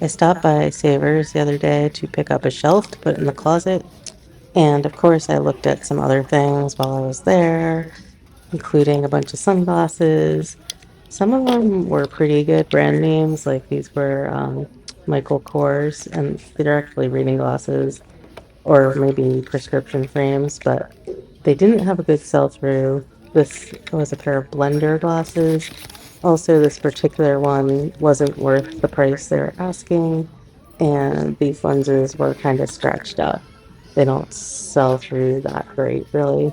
I stopped by Savers the other day to pick up a shelf to put in the closet, and of course, I looked at some other things while I was there, including a bunch of sunglasses. Some of them were pretty good brand names, like these were Michael Kors, and they're actually reading glasses or maybe prescription frames, but they didn't have a good sell-through. This was a pair of blender glasses. Also, this particular one wasn't worth the price they were asking, and these lenses were kind of scratched up. They don't sell through that great, really.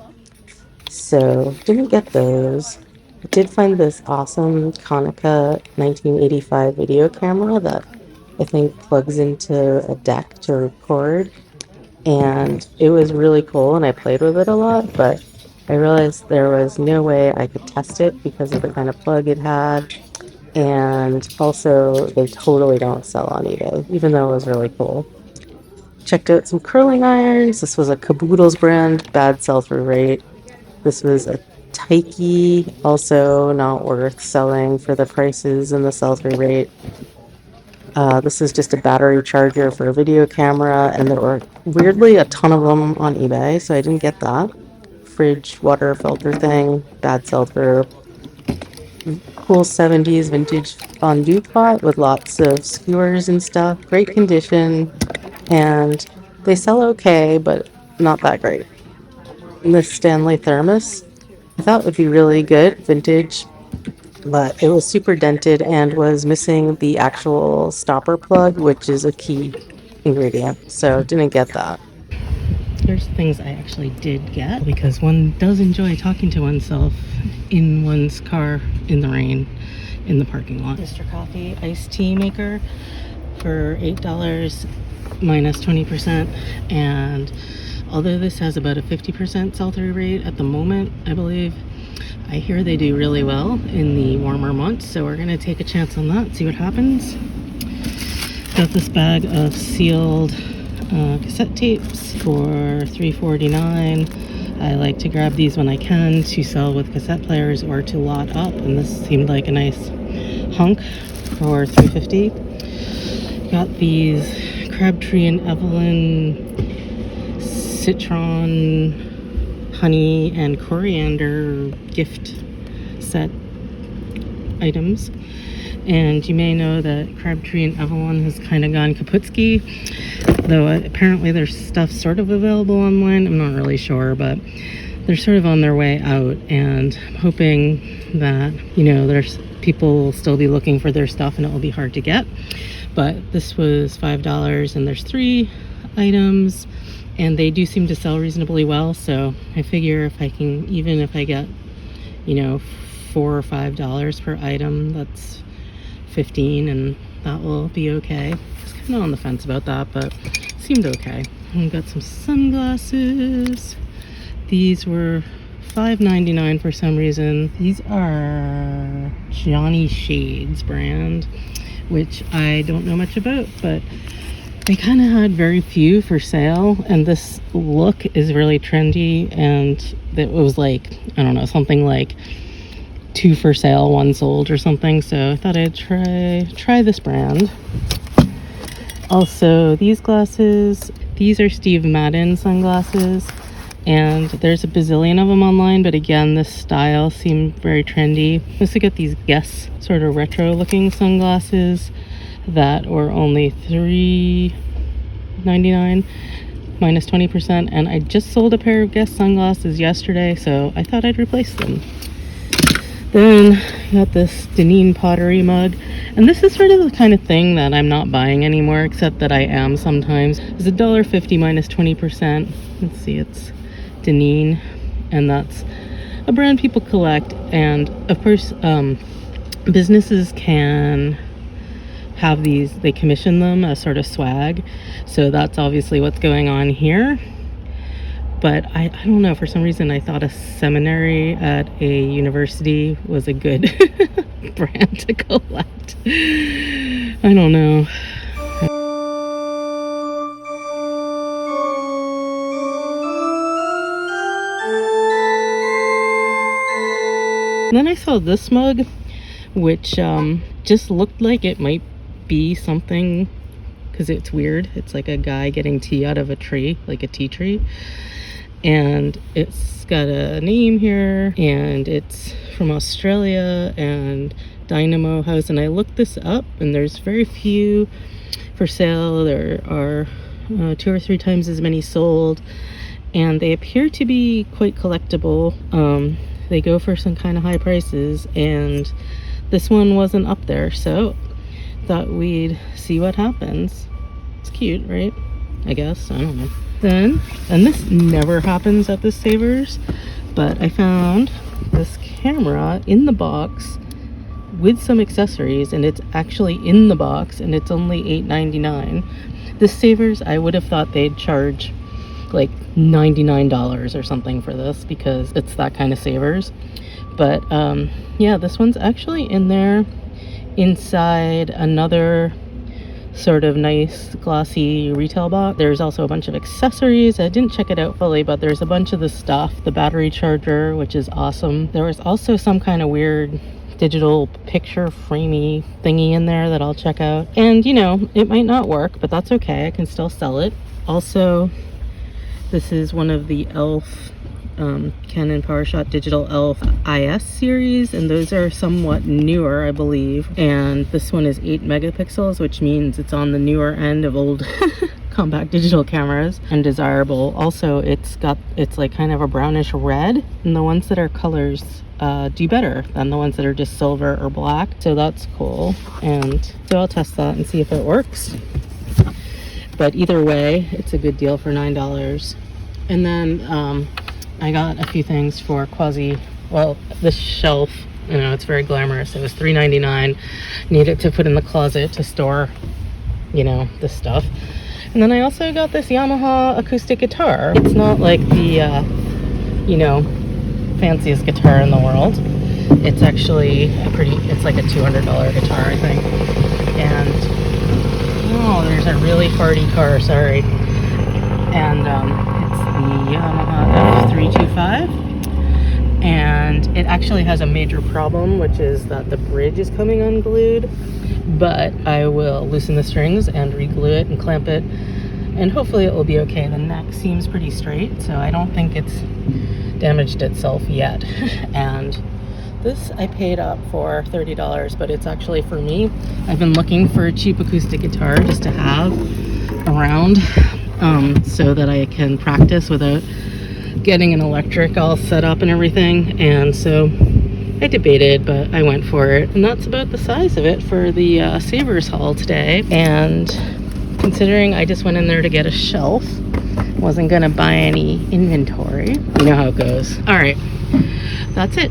So, didn't get those. I did find this awesome Konica 1985 video camera that I think plugs into a deck to record, and it was really cool and I played with it a lot, but I realized there was no way I could test it because of the kind of plug it had, and also they totally don't sell on eBay, even though it was really cool. Checked out some curling irons. This was a Caboodles brand, bad sell-through rate. This was a Taiki, also not worth selling for the prices and the sell-through rate. This is just a battery charger for a video camera, and there were weirdly a ton of them on eBay, so I didn't get that. Fridge water filter thing, bad sell-through. Cool 70s vintage fondue pot with lots of skewers and stuff. Great condition, and they sell okay, but not that great. And this Stanley thermos, I thought would be really good, vintage, but it was super dented and was missing the actual stopper plug, which is a key ingredient. So didn't get that. Here's things I actually did get, because one does enjoy talking to oneself in one's car in the rain in the parking lot. Mr. Coffee iced tea maker for $8 minus 20%, and although this has about a 50% sell-through rate at the moment, I believe, I hear they do really well in the warmer months, so we're gonna take a chance on that, see what happens. Got this bag of sealed cassette tapes for $3.49. I like to grab these when I can to sell with cassette players or to lot up, and this seemed like a nice hunk for $3.50. Got these Crabtree and Evelyn citron, honey, and coriander gift set items. And you may know that Crabtree and Evelyn has kind of gone kaputski, though apparently their stuff's sort of available online. I'm not really sure, but they're sort of on their way out, and I'm hoping that, you know, there's people will still be looking for their stuff and it will be hard to get. But this was $5 and there's 3 items, and they do seem to sell reasonably well, so I figure if I can, even if I get, you know, $4 or $5 per item, that's 15, and that will be okay. I was kind of on the fence about that, but it seemed okay. And got some sunglasses. These were $5.99 for some reason. These are Johnny Shades brand, which I don't know much about, but they kind of had very few for sale, and this look is really trendy, and it was like, I don't know, something like 2 for sale, 1 sold or something, so I thought I'd try this brand. Also, these glasses, these are Steve Madden sunglasses, and there's a bazillion of them online, but again, this style seemed very trendy. I also got these Guess sort of retro looking sunglasses that were only $3.99 minus 20%, and I just sold a pair of Guess sunglasses yesterday, so I thought I'd replace them. Then I got this Deneen pottery mug, and this is sort of the kind of thing that I'm not buying anymore, except that I am sometimes. It's $1.50 minus 20%. Let's see, it's Deneen, and that's a brand people collect, and of course businesses can have these, they commission them as sort of swag, so that's obviously what's going on here. But I don't know, for some reason I thought a seminary at a university was a good brand to collect. I don't know. And then I saw this mug, which just looked like it might be something, because it's weird. It's like a guy getting tea out of a tree, like a tea tree. And it's got a name here, and it's from Australia and Dynamo House. And I looked this up, and there's very few for sale. There are 2 or 3 times as many sold, and they appear to be quite collectible. They go for some kind of high prices, and this one wasn't up there, so thought we'd see what happens. It's cute, right? I guess, I don't know. Then, and this never happens at the Savers, but I found this camera in the box with some accessories, and it's actually in the box, and it's only $8.99. This Savers, I would have thought they'd charge like $99 or something for this, because it's that kind of Savers. But yeah, this one's actually in there inside another sort of nice glossy retail box. There's also a bunch of accessories. I didn't check it out fully, but there's a bunch of the stuff. The battery charger, which is awesome. There was also some kind of weird digital picture framey thingy in there that I'll check out. And you know, it might not work, but that's okay. I can still sell it. Also, this is one of the ELPH Canon PowerShot Digital ELPH IS series, and those are somewhat newer, I believe. And this one is 8 megapixels, which means it's on the newer end of old compact digital cameras, and desirable. Also, it's like kind of a brownish red, and the ones that are colors do better than the ones that are just silver or black, so that's cool. And so I'll test that and see if it works. But either way, it's a good deal for $9. And then I got a few things for Quasi. Well, this shelf, you know, it's very glamorous. It was $3.99. Need it to put in the closet to store, you know, this stuff. And then I also got this Yamaha acoustic guitar. It's not like the, you know, fanciest guitar in the world. It's actually it's like a $200 guitar, I think. And, oh, there's a really farty car, sorry. And, the Yamaha F325, and it actually has a major problem, which is that the bridge is coming unglued, but I will loosen the strings and re-glue it and clamp it, and hopefully it will be okay. The neck seems pretty straight, so I don't think it's damaged itself yet. And this I paid up for $30, but it's actually for me. I've been looking for a cheap acoustic guitar just to have around, so that I can practice without getting an electric all set up and everything. And so I debated, but I went for it. And that's about the size of it for the Savers haul today. And considering I just went in there to get a shelf, wasn't gonna buy any inventory. You know how it goes. All right, that's it.